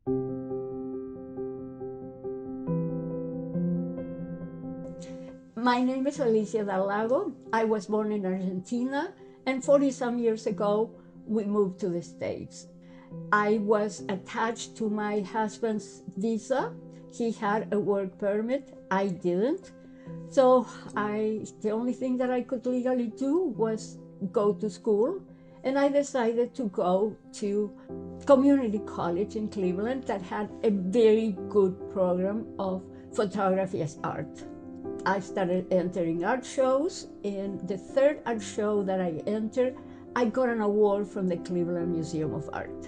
My name is Alicia. I was born in Argentina, and 40-some years ago, we moved to the States. I was attached to my husband's visa. He had a work permit, I didn't. So the only thing that I could legally do was go to school, and I decided to go to community college in Cleveland that had a very good program of photography as art. I started entering art shows, and the third art show that I entered, I got an award from the Cleveland Museum of Art.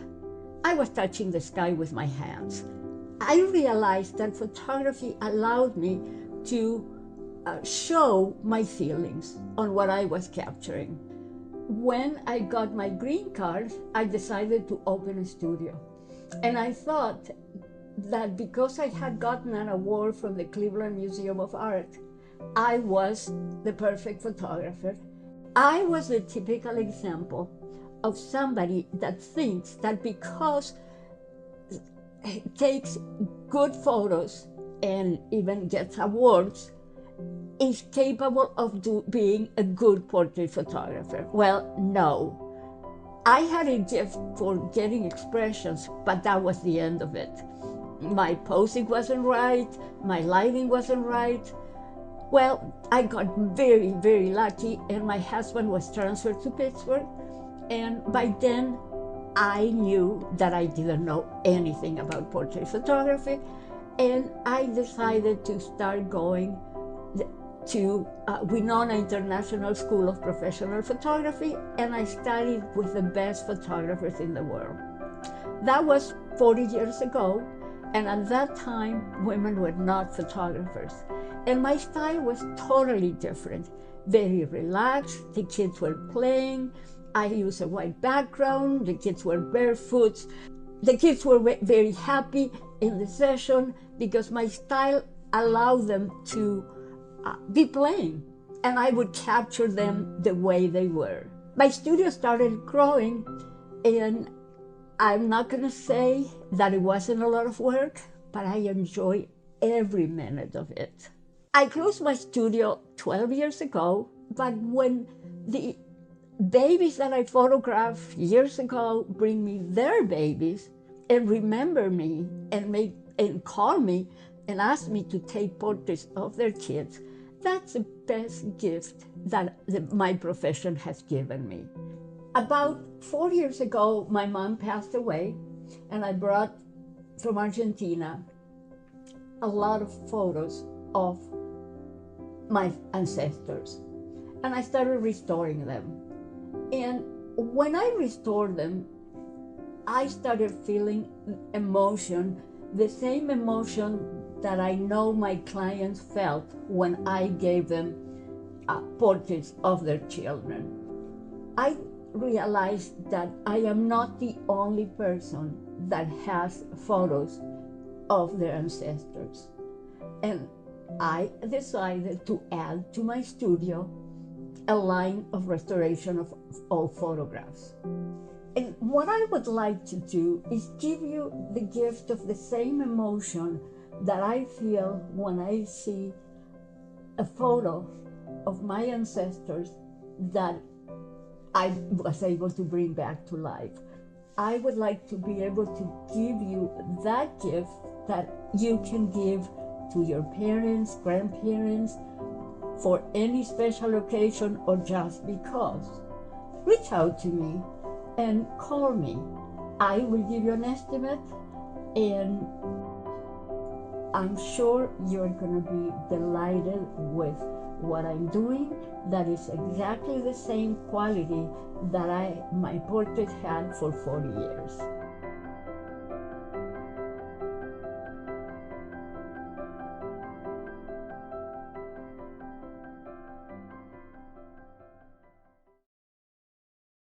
I was touching the sky with my hands. I realized that photography allowed me to show my feelings on what I was capturing. When I got my green card, I decided to open a studio. And I thought that because I had gotten an award from the Cleveland Museum of Art, I was the perfect photographer. I was the typical example of somebody that thinks that because it takes good photos and even gets awards, is capable of being a good portrait photographer. Well, no. I had a gift for getting expressions, but that was the end of it. My posing wasn't right, my lighting wasn't right. Well, I got very, very lucky, and my husband was transferred to Pittsburgh, and by then I knew that I didn't know anything about portrait photography, and I decided to start going to Winona International School of Professional Photography, and I studied with the best photographers in the world. That was 40 years ago, and at that time, women were not photographers. And my style was totally different, very relaxed. The kids were playing. I used a white background. The kids were barefoot. The kids were very happy in the session because my style allowed them to be playing, and I would capture them the way they were. My studio started growing, and I'm not going to say that it wasn't a lot of work, but I enjoy every minute of it. I closed my studio 12 years ago, but when the babies that I photographed years ago bring me their babies and remember me and call me and ask me to take portraits of their kids, that's the best gift that my profession has given me. About 4 years ago, my mom passed away, and I brought from Argentina a lot of photos of my ancestors, and I started restoring them. And when I restored them, I started feeling emotion, the same emotion that I know my clients felt when I gave them portraits of their children. I realized that I am not the only person that has photos of their ancestors. And I decided to add to my studio a line of restoration of old photographs. And what I would like to do is give you the gift of the same emotion that I feel when I see a photo of my ancestors that I was able to bring back to life. I would like to be able to give you that gift that you can give to your parents, grandparents, for any special occasion or just because. Reach out to me and call me. I will give you an estimate, and I'm sure you're going to be delighted with what I'm doing. That is exactly the same quality that my portrait had for 40 years.